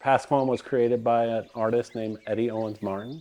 Pasaquan was created by an artist named Eddie Owens Martin.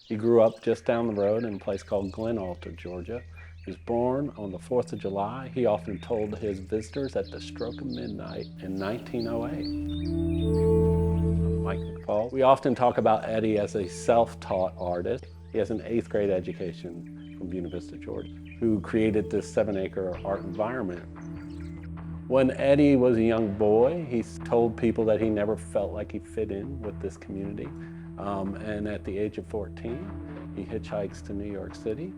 He grew up just down the road in a place called Glen Alta, Georgia. He was born on the 4th of July. He often told his visitors at the stroke of midnight in 1908. Mike McFall. We often talk about Eddie as a self-taught artist. He has an 8th grade education from Buena Vista, Georgia, who created this 7-acre art environment. When Eddie was a young boy, he told people that he never felt like he fit in with this community. And at the age of 14, he hitchhikes to New York City.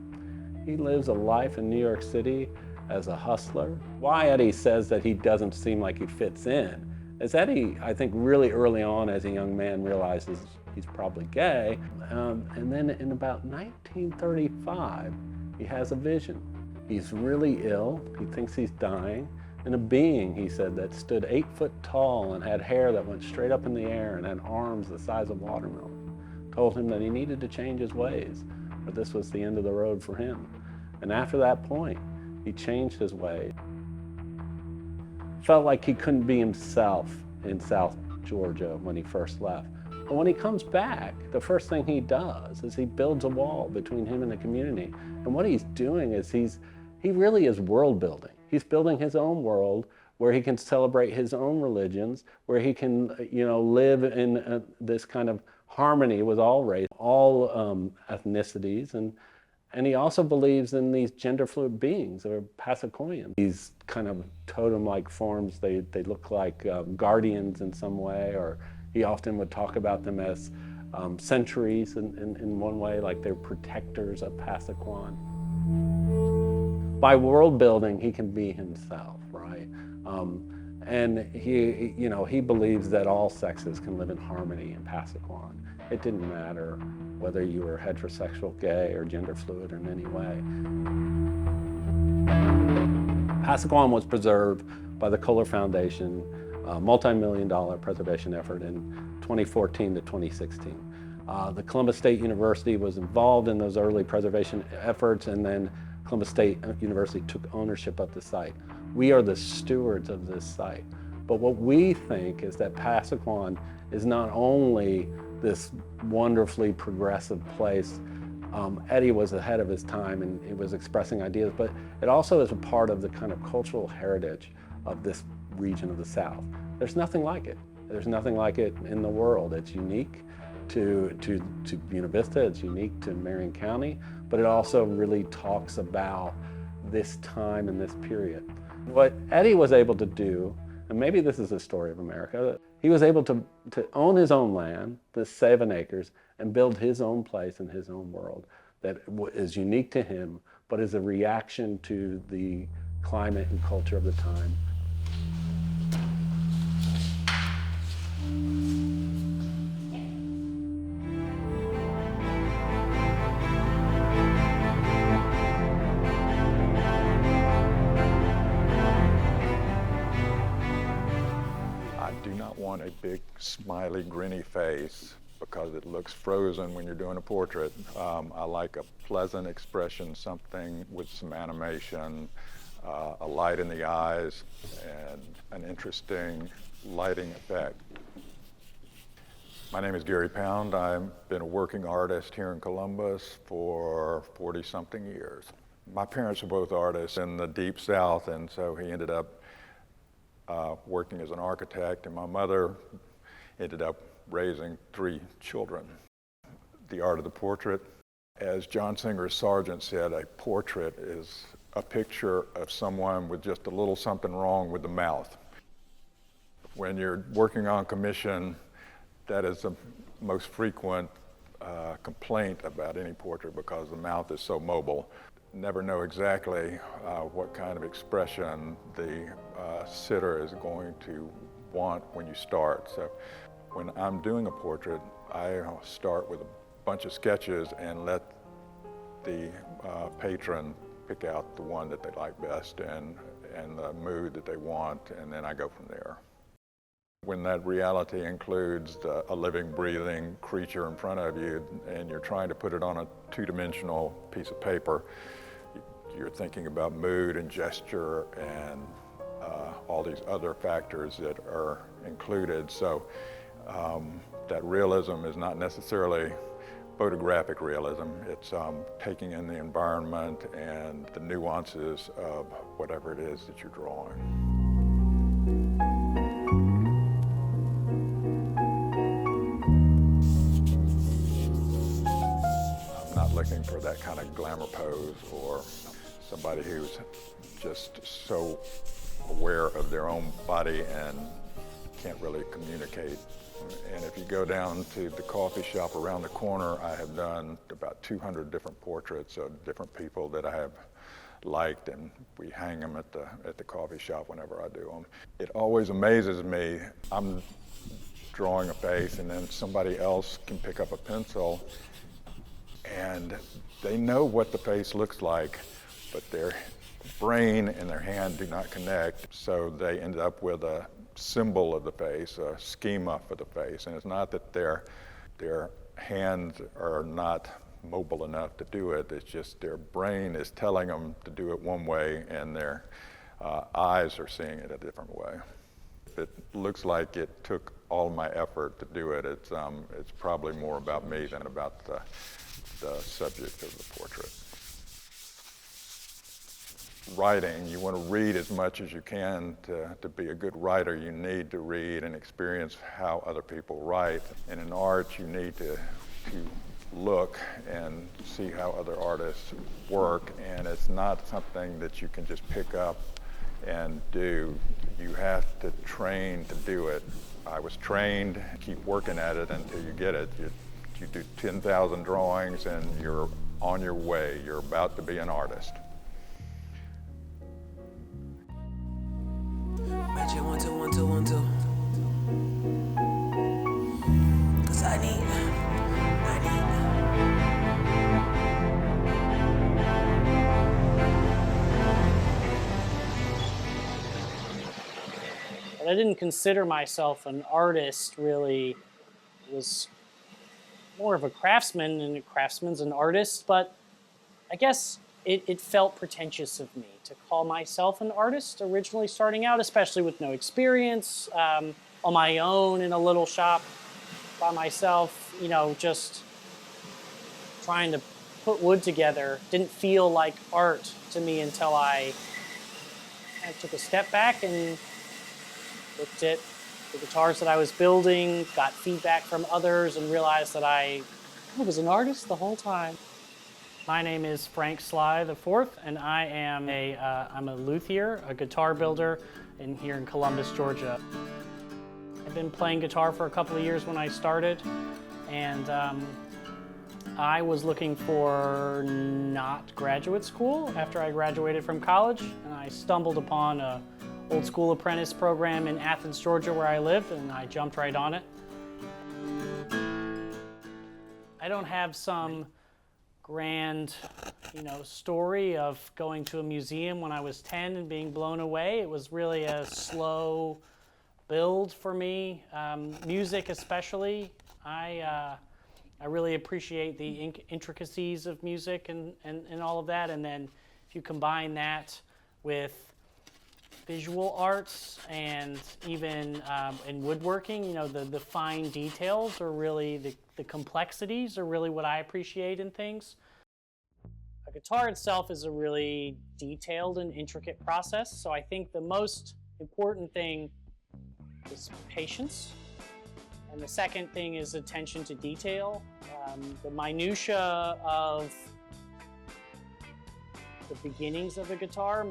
He lives a life in New York City as a hustler. Why Eddie says that he doesn't seem like he fits in is Eddie, I think, really early on as a young man realizes he's probably gay. And then in about 1935, he has a vision. He's really ill. He thinks he's dying. And a being, he said, that stood 8 foot tall and had hair that went straight up in the air and had arms the size of watermelons, told him that he needed to change his ways, or this was the end of the road for him. And after that point, he changed his ways. Felt like he couldn't be himself in South Georgia when he first left. But when he comes back, the first thing he does is he builds a wall between him and the community. And what he's doing is he really is world building. He's building his own world where he can celebrate his own religions, where he can, live in this kind of harmony with all race, all ethnicities, and he also believes in these gender fluid beings, or Pasaquan. These kind of totem-like forms, they look like guardians in some way, or he often would talk about them as sentries in one way, like they're protectors of Pasaquan. By world building, he can be himself, right? And he believes that all sexes can live in harmony in Pasaquan. It didn't matter whether you were heterosexual, gay, or gender fluid in any way. Pasaquan was preserved by the Kohler Foundation, a multi-million-dollar preservation effort in 2014 to 2016. The Columbus State University was involved in those early preservation efforts, and then Columbus State University took ownership of the site. We are the stewards of this site. But what we think is that Pasaquan is not only this wonderfully progressive place. Eddie was ahead of his time and he was expressing ideas, but it also is a part of the kind of cultural heritage of this region of the South. There's nothing like it. There's nothing like it in the world. It's unique to Buena Vista, it's unique to Marion County, but it also really talks about this time and this period. What Eddie was able to do, and maybe this is the story of America, he was able to own his own land, the 7 acres, and build his own place in his own world that is unique to him, but is a reaction to the climate and culture of the time. A big smiley grinny face because it looks frozen when you're doing a portrait. I like a pleasant expression, something with some animation, a light in the eyes, and an interesting lighting effect. My name is Gary Pound. I've been a working artist here in Columbus for 40-something years. My parents are both artists in the Deep South, and so he ended up working as an architect, and my mother ended up raising 3 children. The art of the portrait, as John Singer Sargent said, a portrait is a picture of someone with just a little something wrong with the mouth. When you're working on commission, that is the most frequent complaint about any portrait because the mouth is so mobile. Never know exactly what kind of expression the sitter is going to want when you start. So when I'm doing a portrait, I start with a bunch of sketches and let the patron pick out the one that they like best and the mood that they want, and then I go from there. When that reality includes a living, breathing creature in front of you and you're trying to put it on a 2-dimensional piece of paper, you're thinking about mood and gesture and all these other factors that are included. So That realism is not necessarily photographic realism. It's taking in the environment and the nuances of whatever it is that you're drawing. I'm not looking for that kind of glamour pose or somebody who's just so aware of their own body and can't really communicate. And if you go down to the coffee shop around the corner, I have done about 200 different portraits of different people that I have liked, and we hang them at the coffee shop whenever I do them. It always amazes me. I'm drawing a face, and then somebody else can pick up a pencil, and they know what the face looks like, but their brain and their hand do not connect, so they end up with a symbol of the face, a schema for the face. And it's not that their hands are not mobile enough to do it, it's just their brain is telling them to do it one way and their eyes are seeing it a different way. If it looks like it took all my effort to do it, it's probably more about me than about the subject of the portrait. Writing, you want to read as much as you can. To be a good writer, you need to read and experience how other people write. And in art, you need to look and see how other artists work. And it's not something that you can just pick up and do. You have to train to do it. I was trained, keep working at it until you get it. You do 10,000 drawings and you're on your way. You're about to be an artist. Magic 1 2 1 2 1 2. 'Cause I need. But I didn't consider myself an artist, really. I was more of a craftsman, and a craftsman's an artist, but I guess it felt pretentious of me to call myself an artist originally starting out, especially with no experience, on my own in a little shop by myself, just trying to put wood together. Didn't feel like art to me until I kind of took a step back and looked at the guitars that I was building, got feedback from others, and realized that I was an artist the whole time. My name is Frank Sly IV, and I am I'm a luthier, a guitar builder here in Columbus, Georgia. I've been playing guitar for a couple of years when I started, and I was looking for not graduate school after I graduated from college, and I stumbled upon a old school apprentice program in Athens, Georgia, where I live, and I jumped right on it. I don't have some grand, story of going to a museum when I was 10 and being blown away. It was really a slow build for me. Music especially. I really appreciate the intricacies of music and all of that. And then if you combine that with visual arts and even in woodworking, the fine details are really, the complexities are really what I appreciate in things. A guitar itself is a really detailed and intricate process, so I think the most important thing is patience. And the second thing is attention to detail. The minutia of the beginnings of a guitar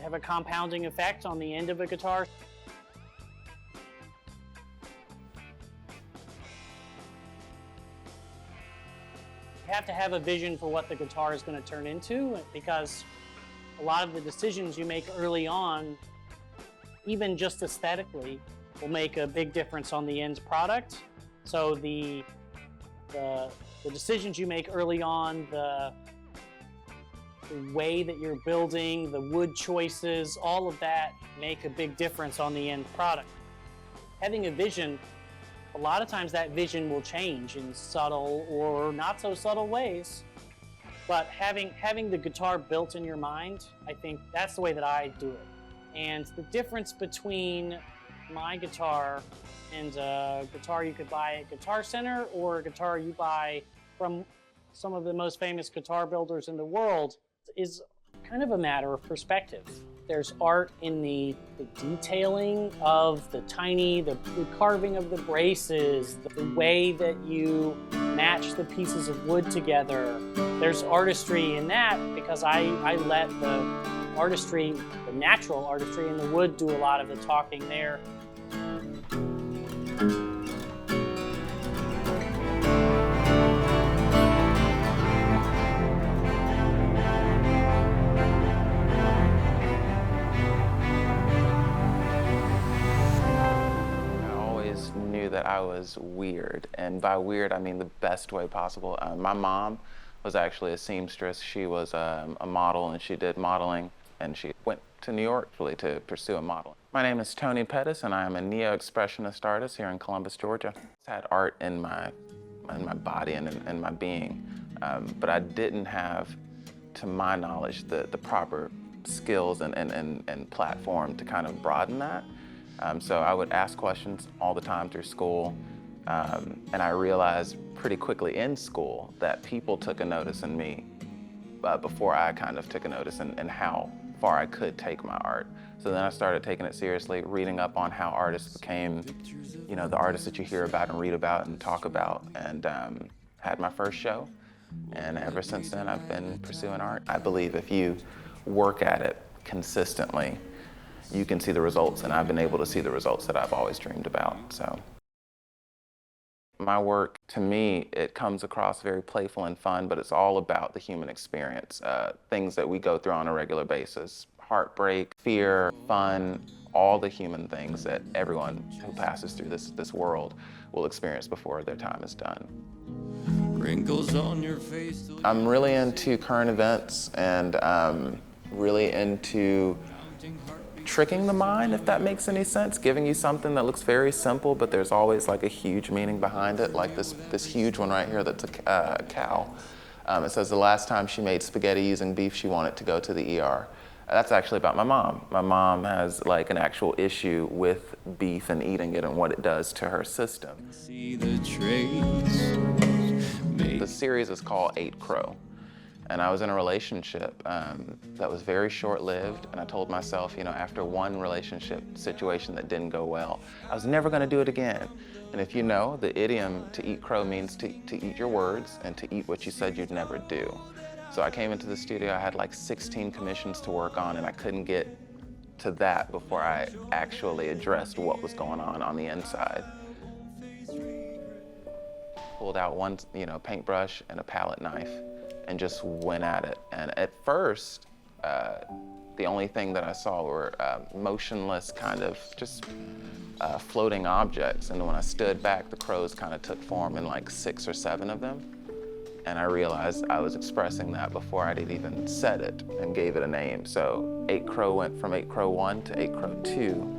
have a compounding effect on the end of a guitar. You have to have a vision for what the guitar is going to turn into, because a lot of the decisions you make early on, even just aesthetically, will make a big difference on the end product. So the decisions you make early on, the way that you're building, the wood choices, all of that make a big difference on the end product. Having a vision, a lot of times that vision will change in subtle or not so subtle ways. But having the guitar built in your mind, I think that's the way that I do it. And the difference between my guitar and a guitar you could buy at Guitar Center or a guitar you buy from some of the most famous guitar builders in the world is kind of a matter of perspective. There's art in the detailing of the carving of the braces, the way that you match the pieces of wood together. There's artistry in that because I let the artistry, the natural artistry in the wood do a lot of the talking there. That I was weird, and by weird I mean the best way possible. My mom was actually a seamstress. She was a model, and she did modeling, and she went to New York really to pursue a model. My name is Tony Pettis, and I am a Neo-expressionist artist here in Columbus, Georgia. I had art in my body and in my being, but I didn't have, to my knowledge, the proper skills and platform to kind of broaden that. So I would ask questions all the time through school, and I realized pretty quickly in school that people took a notice in me before I kind of took a notice in how far I could take my art. So then I started taking it seriously, reading up on how artists became, the artists that you hear about and read about and talk about, and had my first show. And ever since then, I've been pursuing art. I believe if you work at it consistently, you can see the results, and I've been able to see the results that I've always dreamed about. So my work, to me, it comes across very playful and fun, but it's all about the human experience, things that we go through on a regular basis. Heartbreak, fear, fun, all the human things that everyone who passes through this world will experience before their time is done. Wrinkles on your face. I'm really into current events, and really into tricking the mind, if that makes any sense, giving you something that looks very simple, but there's always like a huge meaning behind it, like this huge one right here that's a cow. It says the last time she made spaghetti using beef, she wanted to go to the ER. That's actually about my mom. My mom has like an actual issue with beef and eating it and what it does to her system. The series is called 8 Crow. And I was in a relationship that was very short-lived, and I told myself, after one relationship situation that didn't go well, I was never gonna do it again. And if you know, the idiom to eat crow means to eat your words and to eat what you said you'd never do. So I came into the studio, I had like 16 commissions to work on, and I couldn't get to that before I actually addressed what was going on the inside. Pulled out one, paintbrush and a palette knife, and just went at it. And at first, the only thing that I saw were motionless kind of just floating objects. And when I stood back, the crows kind of took form in like 6 or 7 of them. And I realized I was expressing that before I had even said it and gave it a name. So 8 Crow went from 8 Crow 1 to 8 Crow 2.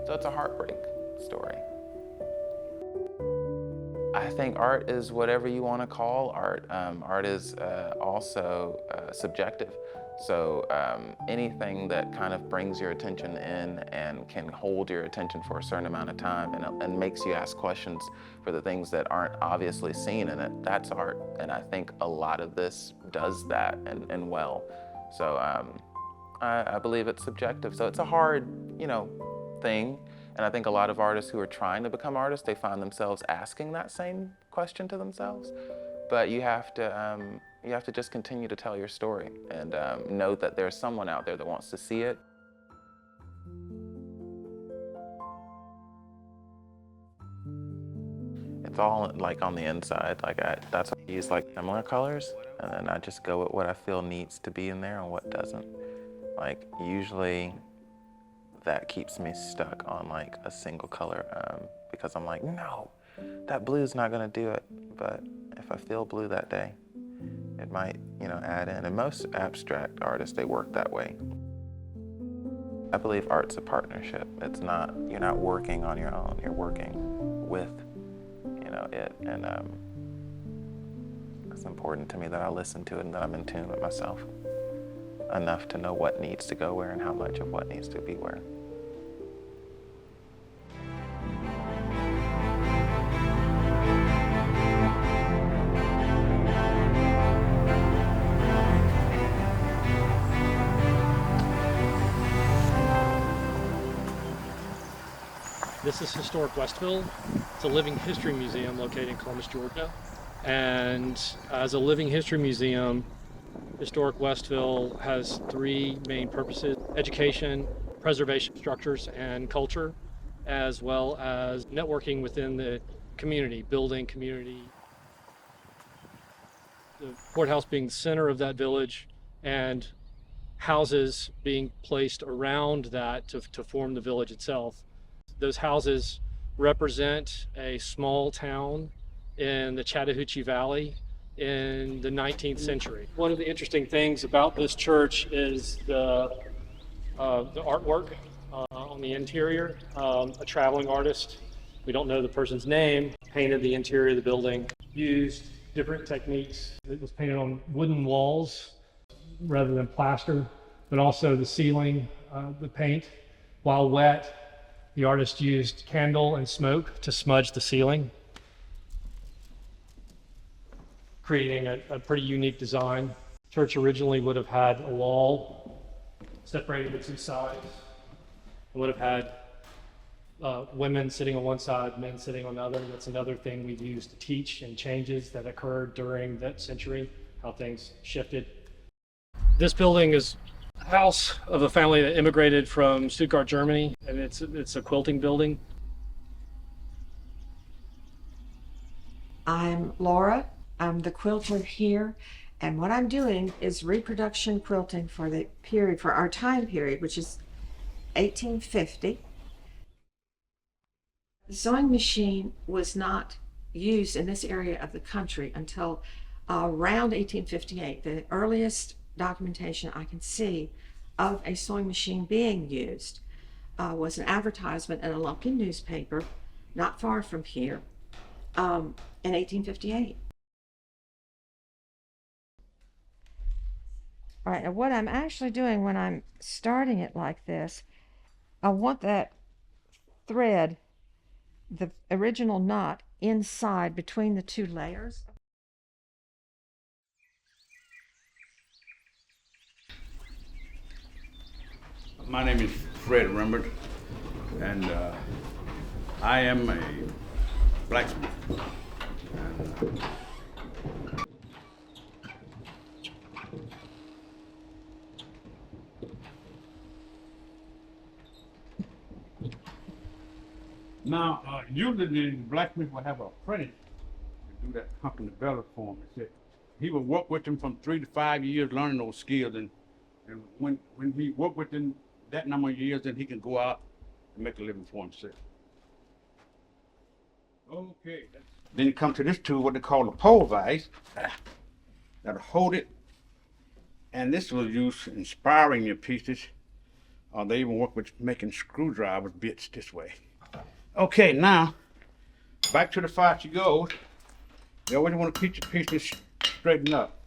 So it's a heartbreak story. I think art is whatever you want to call art. Art is also subjective. So anything that kind of brings your attention in and can hold your attention for a certain amount of time and makes you ask questions for the things that aren't obviously seen in it, that's art. And I think a lot of this does that and well. So I believe it's subjective. So it's a hard, thing. And I think a lot of artists who are trying to become artists, they find themselves asking that same question to themselves. But you have to just continue to tell your story and know that there's someone out there that wants to see it. It's all like on the inside. That's why I use like similar colors, and then I just go with what I feel needs to be in there and what doesn't. Like usually, that keeps me stuck on like a single color because I'm like, no, that blue's not gonna do it. But if I feel blue that day, it might, add in. And most abstract artists, they work that way. I believe art's a partnership. It's not, you're not working on your own, you're working with, it. And it's important to me that I listen to it and that I'm in tune with myself. enough to know what needs to go where and how much of what needs to be where. This is historic Westville. It's a living history museum located in Columbus, Georgia. And as a living history museum, historic Westville has three main purposes: education, preservation of structures and culture, as well as networking within the community, building community. The courthouse being the center of that village, and houses being placed around that to form the village itself. Those houses represent a small town in the Chattahoochee Valley in the 19th century. One of the interesting things about this church is the artwork on the interior. A traveling artist, we don't know the person's name, painted the interior of the building, used different techniques. It was painted on wooden walls rather than plaster, but also the ceiling, the paint, while wet, the artist used candle and smoke to smudge the ceiling, creating a pretty unique design. Church originally would have had a wall separated the two sides. It would have had women sitting on one side, men sitting on the other. That's another thing we've used to teach, and changes that occurred during that century, how things shifted. This building is a house of a family that immigrated from Stuttgart, Germany, and it's a quilting building. I'm Laura. I'm the quilter here, and what I'm doing is reproduction quilting for the period, for our time period, which is 1850. The sewing machine was not used in this area of the country until around 1858. The earliest documentation I can see of a sewing machine being used was an advertisement in a Lumpkin newspaper not far from here in 1858. All right, now what I'm actually doing when I'm starting it like this, I want that thread, the original knot, inside between the two layers. My name is Fred Rembert, and I am a blacksmith. And, now, usually the blacksmith will have an apprentice to do that hunking the bellows for him. He would work with him from 3 to 5 years learning those skills, and when he worked with them that number of years, then he can go out and make a living for himself. Okay. Then you come to this tool, what they call a pole vise. That'll hold it, and this was used in inspiring your pieces. They even work with making screwdriver bits this way. Okay, now back to the file she goes. You always want to keep your pieces straightened up.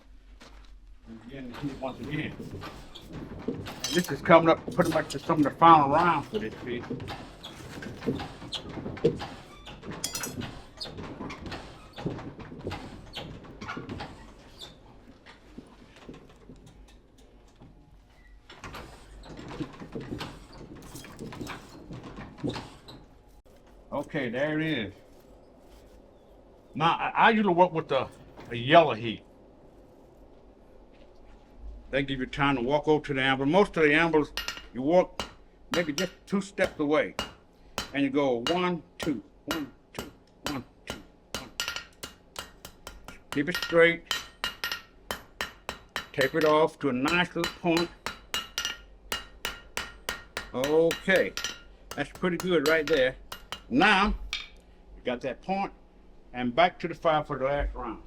Again, once again. And this is coming up pretty much to some of the final rounds for this piece. Okay, there it is. Now, I usually work with a yellow heat. They give you time to walk over to the anvil. Most of the anvils, you walk maybe just 2 steps away. And you go 1, 2, 1, 2, 1, 2, 1. Keep it straight. Taper it off to a nice little point. Okay, that's pretty good right there. Now, you got that point, and back to the fire for the last round.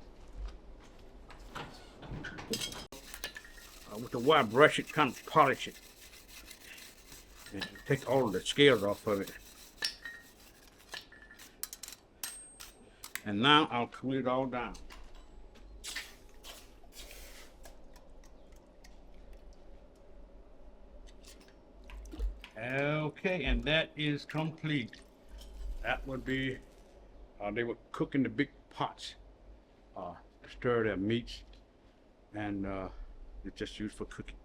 With the wire brush it, kind of polish it. And take all of the scales off of it. And now I'll cool it all down. Okay, and that is complete. That would be, they would cook in the big pots, to stir their meats, and it's just used for cooking.